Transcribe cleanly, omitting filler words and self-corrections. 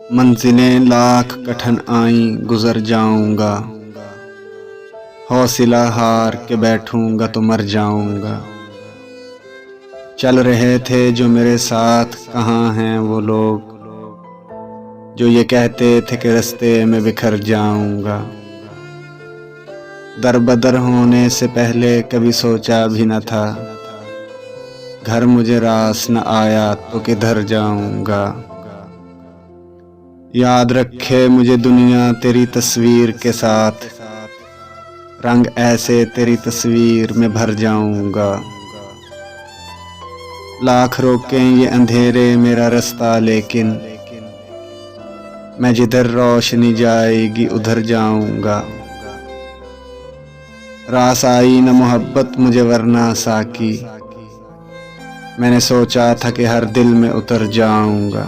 मंजिलें लाख कठिन आई गुजर जाऊंगा, हौसला हार के बैठूंगा तो मर जाऊंगा। चल रहे थे जो मेरे साथ, कहाँ हैं वो लोग जो ये कहते थे कि रास्ते में बिखर जाऊंगा। दर बदर होने से पहले कभी सोचा भी न था, घर मुझे रास न आया तो किधर जाऊंगा। याद रखे मुझे दुनिया तेरी तस्वीर के साथ, रंग ऐसे तेरी तस्वीर में भर जाऊंगा। लाख रोकें ये अंधेरे मेरा रास्ता, लेकिन मैं जिधर रोशनी जाएगी उधर जाऊंगा। रास आई न मोहब्बत मुझे वरना साकी, मैंने सोचा था कि हर दिल में उतर जाऊंगा।